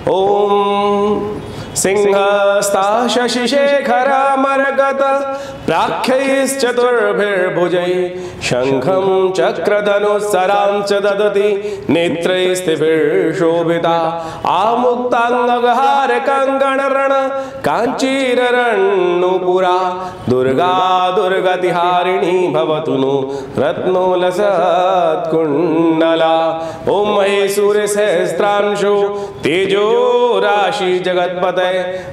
ओम सिंहस्ता शशिशेखरमरगत प्राख्यैश्चतुर्भिर्भुजैः शंखं चक्रधनुस्सरांच ददति नेत्रैस्तिभिर्शोभिता आमुक्तांगहार कंगणरण कांचीरण्नुपुरा दुर्गा दुर्गतिहारिणी भवतु नो रत्नोलसत्कुण्डला। ओम महेशूर्य सहस्रांशो तेजो राशि जगत्पते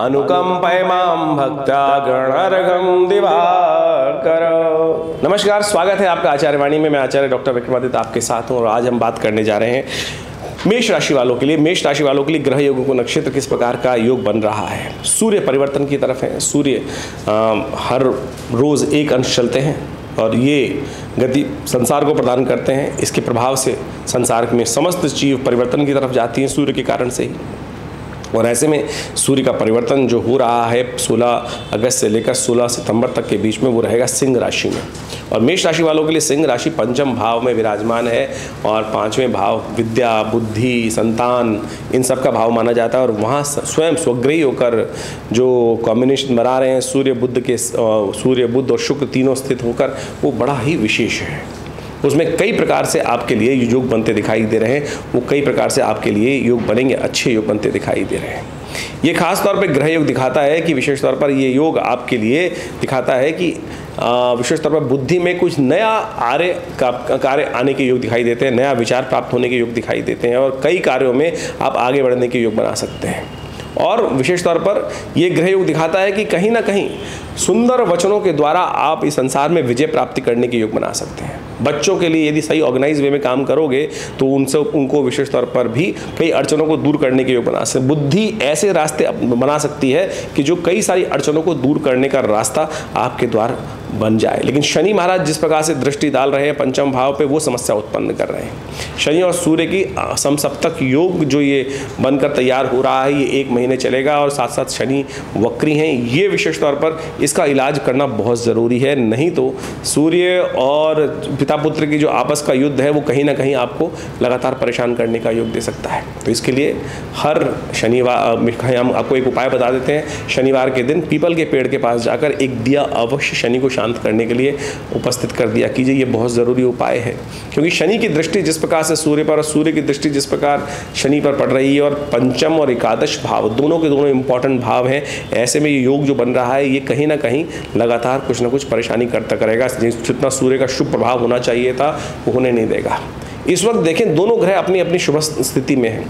अनुकंपय मां भक्ता गणर्घं दिवाकर। नमस्कार, स्वागत है आपका आचार्य वाणी में। मैं आचार्य डॉक्टर विक्रमादित्य आपके साथ हूँ और आज हम बात करने जा रहे हैं मेष राशि वालों के लिए। मेष राशि वालों के लिए ग्रह योगों को नक्षत्र किस प्रकार का योग बन रहा है। सूर्य परिवर्तन की तरफ है। सूर्य हर रोज एक अंश चलते हैं और ये गति संसार को प्रदान करते हैं। इसके प्रभाव से संसार में समस्त चीज परिवर्तन की तरफ जाती हैं सूर्य के कारण से ही। और ऐसे में सूर्य का परिवर्तन जो हो रहा है 16 अगस्त से लेकर 16 सितंबर तक के बीच में, वो रहेगा सिंह राशि में। और मेष राशि वालों के लिए सिंह राशि पंचम भाव में विराजमान है और पांचवें भाव विद्या, बुद्धि, संतान, इन सब का भाव माना जाता है। और वहाँ स्वयं स्वग्रही होकर जो कॉम्बिनेशन बना रहे हैं सूर्य बुध और शुक्र तीनों स्थित होकर, वो बड़ा ही विशेष है। उसमें कई प्रकार से आपके लिए योग बनते दिखाई दे रहे हैं। वो कई प्रकार से आपके लिए योग बनेंगे, अच्छे योग बनते दिखाई दे रहे हैं। ये खास तौर पे ग्रह योग दिखाता है कि विशेष तौर पर ये योग आपके लिए दिखाता है कि विशेष तौर पर बुद्धि में कुछ नया कार्य आने के योग दिखाई देते हैं, नया विचार प्राप्त होने के योग दिखाई देते हैं और कई कार्यों में आप आगे बढ़ने के योग बना सकते हैं। और विशेष तौर पर यह ग्रह योग दिखाता है कि कहीं ना कहीं सुंदर वचनों के द्वारा आप इस संसार में विजय प्राप्ति करने के योग बना सकते हैं। बच्चों के लिए यदि सही ऑर्गेनाइज वे में काम करोगे तो उनको विशेष तौर पर भी कई अड़चनों को दूर करने के योग बना सकते। बुद्धि ऐसे रास्ते बना सकती है कि जो कई सारी अड़चनों को दूर करने का रास्ता आपके द्वार बन जाए। लेकिन शनि महाराज जिस प्रकार से दृष्टि डाल रहे हैं पंचम भाव पे, वो समस्या उत्पन्न कर रहे हैं। शनि और सूर्य की समसप्तक योग जो ये बनकर तैयार हो रहा है, ये 1 महीने चलेगा और साथ साथ शनि वक्री हैं। ये विशेष तौर पर इसका इलाज करना बहुत ज़रूरी है, नहीं तो सूर्य और पिता पुत्र की जो आपस का युद्ध है वो कहीं ना कहीं आपको लगातार परेशान करने का योग दे सकता है। तो इसके लिए हर शनिवार हम आपको एक उपाय बता देते हैं। शनिवार के दिन पीपल के पेड़ के पास जाकर एक दिया अवश्य शनि को शांत करने के लिए उपस्थित कर दिया कीजिए। ये बहुत ज़रूरी उपाय है, क्योंकि शनि की दृष्टि जिस प्रकार से सूर्य पर और सूर्य की दृष्टि जिस प्रकार शनि पर पड़ रही है और पंचम और एकादश भाव दोनों के दोनों इंपॉर्टेंट भाव हैं, ऐसे में ये योग जो बन रहा है ये कहीं ना कहीं लगातार कुछ ना कुछ परेशानी करता करेगा। जितना सूर्य का शुभ प्रभाव होना चाहिए था वो होने नहीं देगा। इस वक्त देखें दोनों ग्रह अपनी अपनी शुभ स्थिति में हैं।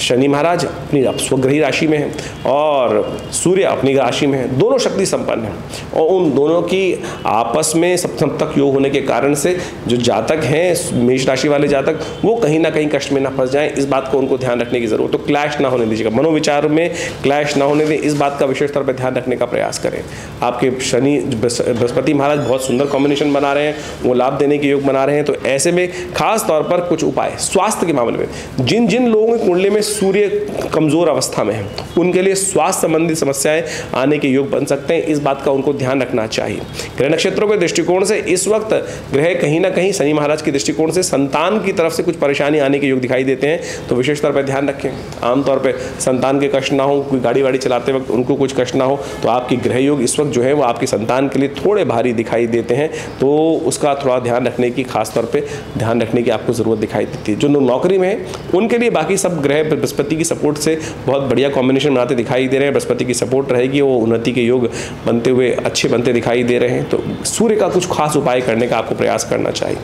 शनि महाराज अपनी स्वग्रही राशि में है और सूर्य अपनी राशि में है। दोनों शक्ति संपन्न हैं और उन दोनों की आपस में सप्तक योग होने के कारण से जो जातक हैं मेष राशि वाले जातक, वो कहीं ना कहीं कष्ट में ना फंस जाएं। इस बात को उनको ध्यान रखने की जरूरत है। तो क्लैश ना होने दीजिएगा, मनोविचार में क्लैश ना होने दें, इस बात का विशेष तौर पर ध्यान रखने का प्रयास करें। आपके शनि बृहस्पति महाराज बहुत सुंदर कॉम्बिनेशन बना रहे हैं, वो लाभ देने के योग बना रहे हैं। तो ऐसे में खास तौर पर कुछ उपाय स्वास्थ्य के मामले में, जिन जिन लोगों की कुंडली में सूर्य कमजोर अवस्था में है उनके लिए स्वास्थ्य संबंधी समस्याएं आने के योग बन सकते हैं। इस बात का उनको ध्यान रखना चाहिए। ग्रह नक्षत्रों के दृष्टिकोण से इस वक्त ग्रह कहीं ना कहीं शनि महाराज के दृष्टिकोण से संतान की तरफ से कुछ परेशानी आने के योग दिखाई देते हैं, तो विशेष तौर पर ध्यान रखें। आमतौर पर संतान के कष्ट ना हो, कोई गाड़ी वाड़ी चलाते वक्त उनको कुछ कष्ट ना हो, तो आपकी ग्रह योग इस वक्त जो है वो आपकी संतान के लिए थोड़े भारी दिखाई देते हैं। तो उसका थोड़ा ध्यान रखने की, खास तौर पर ध्यान रखने की आपको जरूरत दिखाई देती है। जो नौकरी में है उनके लिए बाकी सब ग्रह बृहस्पति की सपोर्ट से बहुत बढ़िया कॉम्बिनेशन बनाते दिखाई दे रहे हैं। बृहस्पति की सपोर्ट रहेगी, वो उन्नति के योग बनते हुए अच्छे बनते दिखाई दे रहे हैं। तो सूर्य का कुछ खास उपाय करने का आपको प्रयास करना चाहिए।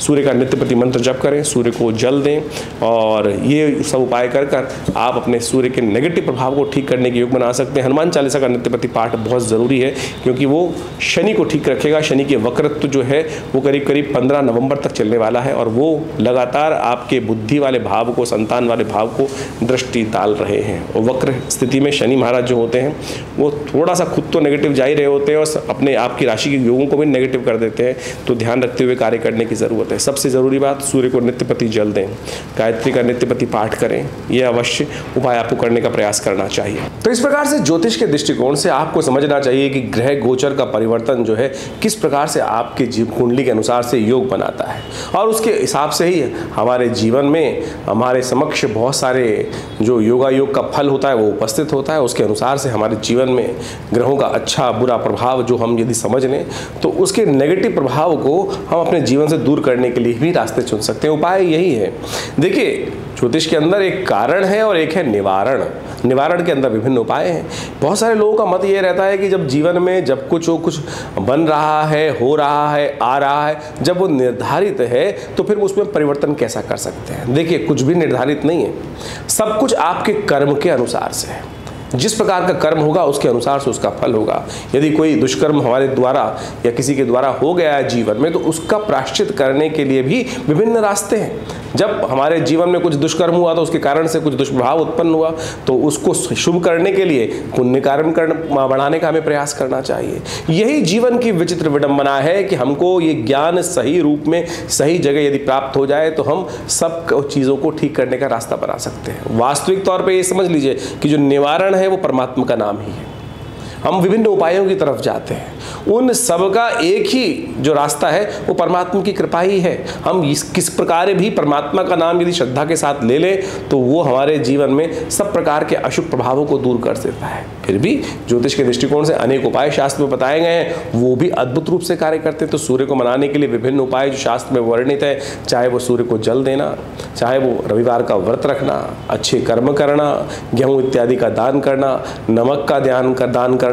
सूर्य का नित्य प्रति मंत्र जप करें, सूर्य को जल दें और ये सब उपाय कर आप अपने सूर्य के नेगेटिव प्रभाव को ठीक करने के योग बना सकते हैं। हनुमान चालीसा का नित्य प्रति पाठ बहुत ज़रूरी है, क्योंकि वो शनि को ठीक रखेगा। शनि के वक्रत्व जो है वो करीब करीब 15 नवंबर तक चलने वाला है और वो लगातार आपके बुद्धि वाले भाव को, संतान वाले भाव को दृष्टि डाल रहे हैं। और वक्र स्थिति में शनि महाराज जो होते हैं वो थोड़ा सा खुद तो नेगेटिव जा ही रहे होते हैं और अपने आपकी राशि के योगों को भी नेगेटिव कर देते हैं। तो ध्यान रखते हुए कार्य करने की ज़रूरत है। सबसे ज़रूरी बात, सूर्य को नित्यपति जल दें, गायत्री का नित्यपति पाठ करें। यह अवश्य उपाय आपको करने का प्रयास करना चाहिए। तो इस प्रकार से ज्योतिष के दृष्टिकोण से आपको समझना चाहिए कि ग्रह गोचर का परिवर्तन जो है किस प्रकार से आपके जीव कुंडली के अनुसार से योग बनाता है और उसके हिसाब से ही हमारे जीवन में हमारे समक्ष बहुत सारे जो योगा योग का फल होता है वो उपस्थित होता है। उसके अनुसार से हमारे जीवन में ग्रहों का अच्छा बुरा प्रभाव जो हम यदि समझ लें तो उसके नेगेटिव प्रभाव को हम अपने जीवन से दूर करने के लिए भी रास्ते चुन सकते हैं। उपाय यही है। देखिए, ज्योतिष के अंदर एक कारण है और एक है निवारण। निवारण के अंदर विभिन्न उपाय हैं। बहुत सारे लोगों का मत ये रहता है कि जब जीवन में जब कुछ बन रहा है, हो रहा है, आ रहा है, जब वो निर्धारित है तो फिर उसमें परिवर्तन कैसा कर सकते हैं। देखिए, कुछ भी निर्धारित नहीं है, सब कुछ आपके कर्म के अनुसार से है। जिस प्रकार का कर्म होगा उसके अनुसार से उसका फल होगा। यदि कोई दुष्कर्म हमारे द्वारा या किसी के द्वारा हो गया है जीवन में तो उसका प्रायश्चित करने के लिए भी विभिन्न रास्ते हैं। जब हमारे जीवन में कुछ दुष्कर्म हुआ तो उसके कारण से कुछ दुष्प्रभाव उत्पन्न हुआ तो उसको शुभ करने के लिए पुण्य कर्म बढ़ाने का हमें प्रयास करना चाहिए। यही जीवन की विचित्र विडंबना है कि हमको ये ज्ञान सही रूप में सही जगह यदि प्राप्त हो जाए तो हम सब चीज़ों को ठीक करने का रास्ता बना सकते हैं। वास्तविक तौर पर ये समझ लीजिए कि जो निवारण है वो परमात्मा का नाम ही है। हम विभिन्न उपायों की तरफ जाते हैं, उन सब का एक ही जो रास्ता है वो परमात्मा की कृपा ही है। हम किस प्रकार भी परमात्मा का नाम यदि श्रद्धा के साथ ले लें तो वो हमारे जीवन में सब प्रकार के अशुभ प्रभावों को दूर कर देता है। फिर भी ज्योतिष के दृष्टिकोण से अनेक उपाय शास्त्र में बताए गए हैं, वो भी अद्भुत रूप से कार्य करते हैं। तो सूर्य को मनाने के लिए विभिन्न उपाय जो शास्त्र में वर्णित है, चाहे वो सूर्य को जल देना, चाहे वो रविवार का व्रत रखना, अच्छे कर्म करना, गेहूँ इत्यादि का दान करना, नमक का दान करना,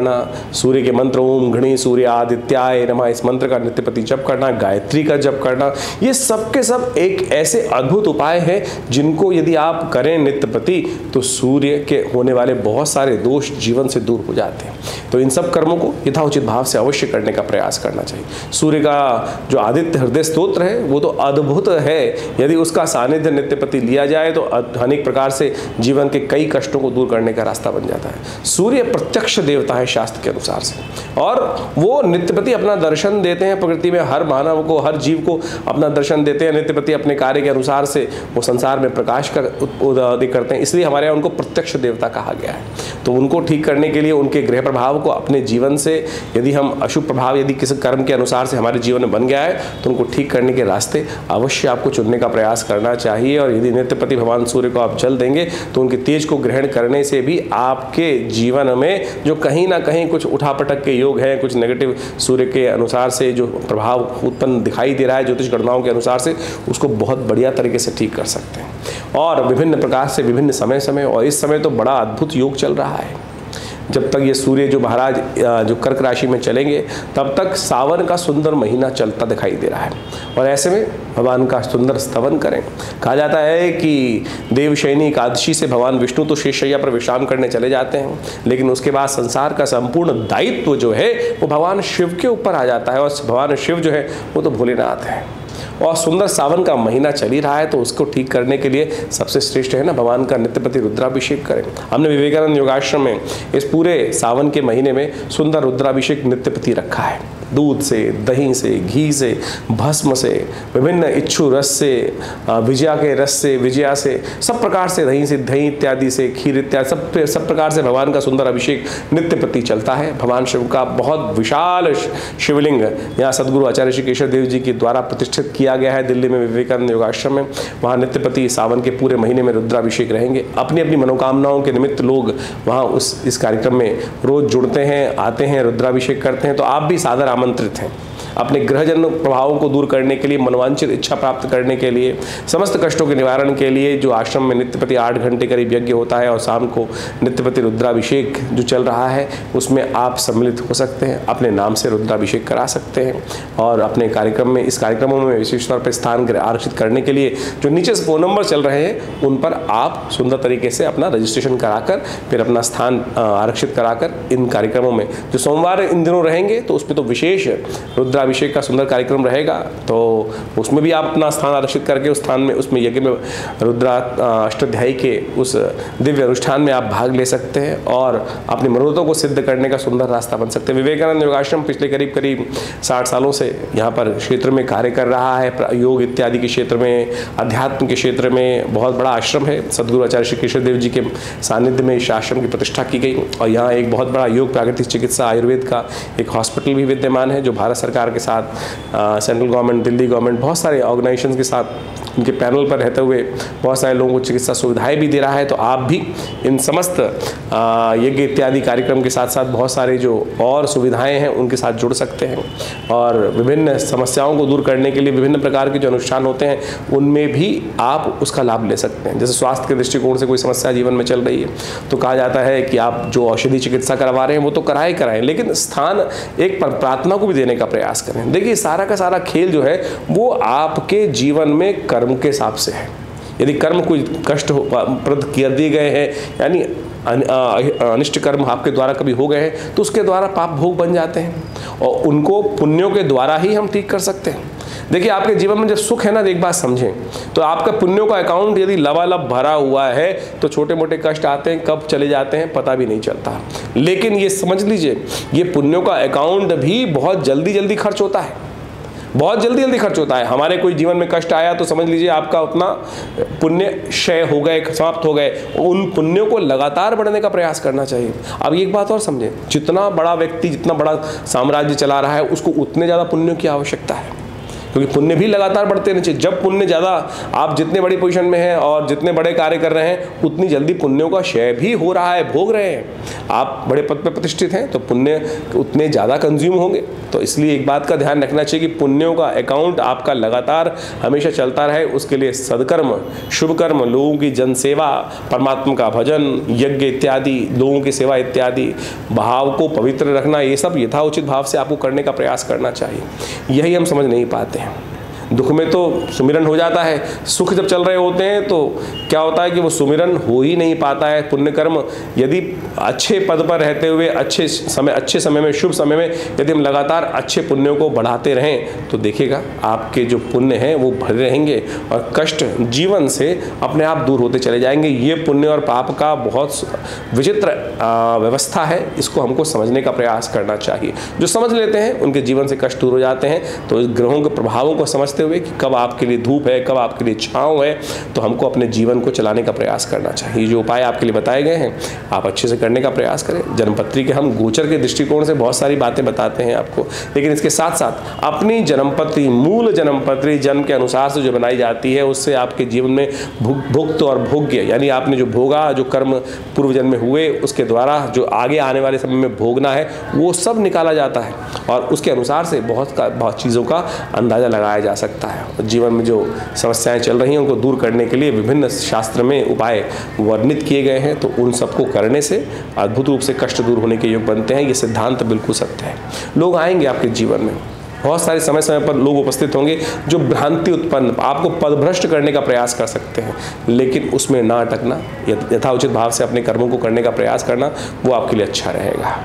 सूर्य के मंत्र ओम घृणी सूर्य आदित्याय नमः इस मंत्र का नित्यप्रति जप करना, गायत्री का जप करना, ये सब के सब एक ऐसे अद्भुत उपाय हैं जिनको यदि आप करें नित्यप्रति तो सूर्य के होने वाले बहुत सारे दोष जीवन से दूर हो जाते हैं। तो इन सब कर्मों को यथाउचित भाव से अवश्य करने का प्रयास करना चाहिए। सूर्य का जो आदित्य हृदय स्तोत्र है वो तो अद्भुत है। यदि उसका सानिध्य नित्यप्रति लिया जाए तो अनेक प्रकार से जीवन के कई कष्टों को दूर करने का रास्ता बन जाता है। सूर्य प्रत्यक्ष देवता है शास्त्र के अनुसार से, और वो नित्यप्रति अपना दर्शन देते हैं प्रकृति में, हर मानव को, हर जीव को अपना दर्शन देते हैं नित्यप्रति अपने कार्य के अनुसार से। वो संसार में प्रकाश का उदय करते हैं, इसलिए हमारे यहाँ उनको प्रत्यक्ष देवता कहा गया है। तो उनको ठीक करने के लिए उनके ग्रह प्रभाव को अपने जीवन से यदि हम अशुभ प्रभाव यदि किसी कर्म के अनुसार से हमारे जीवन में बन गया है तो उनको ठीक करने के रास्ते अवश्य आपको चुनने का प्रयास करना चाहिए। और यदि नित्यप्रति भगवान सूर्य को आप जल देंगे तो उनके तेज को ग्रहण करने से भी आपके जीवन में जो कहीं ना कहीं कुछ उठापटक के योग हैं, कुछ नेगेटिव सूर्य के अनुसार से जो प्रभाव उत्पन्न दिखाई दे रहा है ज्योतिष गणनाओं के अनुसार से, उसको बहुत बढ़िया तरीके से ठीक कर सकते हैं। और विभिन्न प्रकार से विभिन्न समय और इस समय तो बड़ा अद्भुत योग चल रहा है। जब तक ये सूर्य जो महाराज जो कर्क राशि में चलेंगे तब तक सावन का सुंदर महीना चलता दिखाई दे रहा है। और ऐसे में भगवान का सुंदर स्तवन करें। कहा जाता है कि देवशयनी एकादशी से भगवान विष्णु तो शेषशय्या पर विश्राम करने चले जाते हैं, लेकिन उसके बाद संसार का संपूर्ण दायित्व जो है वो भगवान शिव के ऊपर आ जाता है। और भगवान शिव जो है वो तो भोलेनाथ है। और सुंदर सावन का महीना चल ही रहा है तो उसको ठीक करने के लिए सबसे श्रेष्ठ है ना भगवान का नित्यप्रति रुद्राभिषेक करें। हमने विवेकानंद योगाश्रम में इस पूरे सावन के महीने में सुंदर रुद्राभिषेक नित्यप्रति रखा है। दूध से, दही से, घी से, भस्म से, विभिन्न इच्छु रस से, विजया के रस से, विजया से, सब प्रकार से, दही से, दही इत्यादि से, खीर इत्यादि सब प्रकार से भगवान का सुंदर अभिषेक नित्य प्रति चलता है। भगवान शिव का बहुत विशाल शिवलिंग यहाँ सदगुरु आचार्य श्री केशव देव जी के द्वारा प्रतिष्ठित किया गया है दिल्ली में विवेकानंद योगाश्रम में। वहाँ नित्य प्रति सावन के पूरे महीने में रुद्राभिषेक रहेंगे। अपनी अपनी मनोकामनाओं के निमित्त लोग वहाँ इस कार्यक्रम में रोज जुड़ते हैं, आते हैं, रुद्राभिषेक करते हैं। तो आप भी सादर आमंत्रित हैं अपने ग्रहजन्य प्रभावों को दूर करने के लिए, मनोवांछित इच्छा प्राप्त करने के लिए, समस्त कष्टों के निवारण के लिए जो आश्रम में नित्य प्रति 8 घंटे करीब यज्ञ होता है और शाम को नित्य प्रति रुद्राभिषेक जो चल रहा है उसमें आप सम्मिलित हो सकते हैं, अपने नाम से रुद्राभिषेक करा सकते हैं। और अपने कार्यक्रम में, इस कार्यक्रमों में विशेष तौर पर स्थान आरक्षित करने के लिए जो नीचे से फ़ोन नंबर चल रहे हैं उन पर आप सुंदर तरीके से अपना रजिस्ट्रेशन कराकर फिर अपना स्थान आरक्षित कराकर इन कार्यक्रमों में जो सोमवार इन दिनों रहेंगे तो उसमें तो विशेष रुद्राभिषेक का सुंदर कार्यक्रम रहेगा। तो उसमें भी आप अपना स्थान आरक्षित करके उस स्थान में, उसमें यज्ञ में रुद्रा अष्टाध्यायी के उस दिव्य अनुष्ठान में आप भाग ले सकते हैं और अपनी मनोरथों को सिद्ध करने का सुंदर रास्ता बन सकते हैं। विवेकानंद योगाश्रम पिछले करीब 60 सालों से यहाँ पर क्षेत्र में कार्य कर रहा है। योग इत्यादि के क्षेत्र में, अध्यात्म के क्षेत्र में बहुत बड़ा आश्रम है। सदगुरु आचार्य श्री केशव देव जी के सानिध्य में इस आश्रम की प्रतिष्ठा की गई और यहाँ एक बहुत बड़ा योग, प्राकृतिक चिकित्सा, आयुर्वेद का एक हॉस्पिटल भी विद्यमान है जो भारत सरकार के के साथ, सेंट्रल गवर्नमेंट, दिल्ली गवर्नमेंट, बहुत सारे ऑर्गेनाइजेशंस के साथ उनके पैनल पर रहते हुए बहुत सारे लोगों को चिकित्सा सुविधाएं भी दे रहा है। तो आप भी इन समस्त यज्ञ इत्यादि कार्यक्रम के साथ साथ बहुत सारे जो और सुविधाएं हैं उनके साथ जुड़ सकते हैं और विभिन्न समस्याओं को दूर करने के लिए विभिन्न प्रकार के जो अनुष्ठान होते हैं उनमें भी आप उसका लाभ ले सकते हैं। जैसे स्वास्थ्य के दृष्टिकोण से कोई समस्या जीवन में चल रही है तो कहा जाता है कि आप जो औषधि चिकित्सा करवा रहे हैं वो तो कराएं, लेकिन स्थान एक प्रार्थना को भी देने का प्रयास करें। देखिए सारा का सारा खेल जो है वो आपके जीवन में कर्म के हिसाब से है। यदि कर्म कोई कष्ट प्रद कर दिए गए हैं, यानी अनिष्ट कर्म आपके द्वारा कभी हो गए हैं तो उसके द्वारा पाप भोग बन जाते हैं और उनको पुण्यों के द्वारा ही हम ठीक कर सकते हैं। देखिए आपके जीवन में जब सुख है ना, एक बात समझें, तो आपका पुण्यों का अकाउंट यदि लबालब भरा हुआ है तो छोटे मोटे कष्ट आते हैं, कब चले जाते हैं पता भी नहीं चलता। लेकिन ये समझ लीजिए ये पुण्यों का अकाउंट भी बहुत जल्दी खर्च होता है, बहुत जल्दी खर्च होता है। हमारे कोई जीवन में कष्ट आया तो समझ लीजिए आपका उतना पुण्य क्षय हो गए, समाप्त हो गए। उन पुण्यों को लगातार बढ़ने का प्रयास करना चाहिए। अब एक बात और समझें, जितना बड़ा व्यक्ति जितना बड़ा साम्राज्य चला रहा है उसको उतने ज़्यादा पुण्यों की आवश्यकता है, क्योंकि पुण्य भी लगातार बढ़ते रहने चाहिए। जब पुण्य ज़्यादा, आप जितने बड़ी पोजीशन में हैं और जितने बड़े कार्य कर रहे हैं उतनी जल्दी पुण्यों का क्षय भी हो रहा है, भोग रहे हैं। आप बड़े पद पर प्रतिष्ठित हैं तो पुण्य उतने ज़्यादा कंज्यूम होंगे। तो इसलिए एक बात का ध्यान रखना चाहिए कि पुण्यों का अकाउंट आपका लगातार हमेशा चलता रहे। उसके लिए सदकर्म, शुभ कर्म, लोगों की जनसेवा, परमात्मा का भजन, यज्ञ इत्यादि, लोगों की सेवा इत्यादि, भाव को पवित्र रखना, ये सब यथाउचित भाव से आपको करने का प्रयास करना चाहिए। यही हम समझ नहीं पाते हैं। दुख में तो सुमिरन हो जाता है, सुख जब चल रहे होते हैं तो क्या होता है कि वो सुमिरन हो ही नहीं पाता है। पुण्य कर्म यदि अच्छे पद पर रहते हुए अच्छे समय में, शुभ समय में यदि हम लगातार अच्छे पुण्यों को बढ़ाते रहें तो देखिएगा आपके जो पुण्य हैं वो भरे रहेंगे और कष्ट जीवन से अपने आप दूर होते चले जाएंगे। ये पुण्य और पाप का बहुत विचित्र व्यवस्था है, इसको हमको समझने का प्रयास करना चाहिए। जो समझ लेते हैं उनके जीवन से कष्ट दूर हो जाते हैं। तो इस ग्रहों के प्रभावों को समझते हुए कि कब आपके लिए धूप है, कब आपके लिए छांव है, तो हमको अपने जीवन को चलाने का प्रयास करना चाहिए। जो उपाय आपके लिए बताए गए हैं आप अच्छे से करने का प्रयास करें। जन्मपत्री के हम गोचर के दृष्टिकोण से बहुत सारी बातें बताते हैं आपको, लेकिन इसके साथ साथ अपनी जन्मपत्री, मूल जन्मपत्री जन्म के अनुसार से जो बनाई जाती है उससे आपके जीवन में भुक्त और भोग्य, यानी आपने जो भोगा, जो कर्म पूर्व जन्म में हुए उसके द्वारा जो आगे आने वाले समय में भोगना है वो सब निकाला जाता है और उसके अनुसार से बहुत चीज़ों का अंदाज़ा लगाया जा सकता है। जीवन में जो समस्याएं चल रही हैं उनको दूर करने के लिए विभिन्न शास्त्र में उपाय वर्णित किए गए हैं। तो उन सबको करने से अद्भुत रूप से कष्ट दूर होने के योग बनते हैं। ये सिद्धांत बिल्कुल सत्य है। लोग आएंगे आपके जीवन में, बहुत सारे समय पर लोग उपस्थित होंगे जो भ्रांति उत्पन्न, आपको पदभ्रष्ट करने का प्रयास कर सकते हैं, लेकिन उसमें ना अटकना, यथाउचित भाव से अपने कर्मों को करने का प्रयास करना वो आपके लिए अच्छा रहेगा।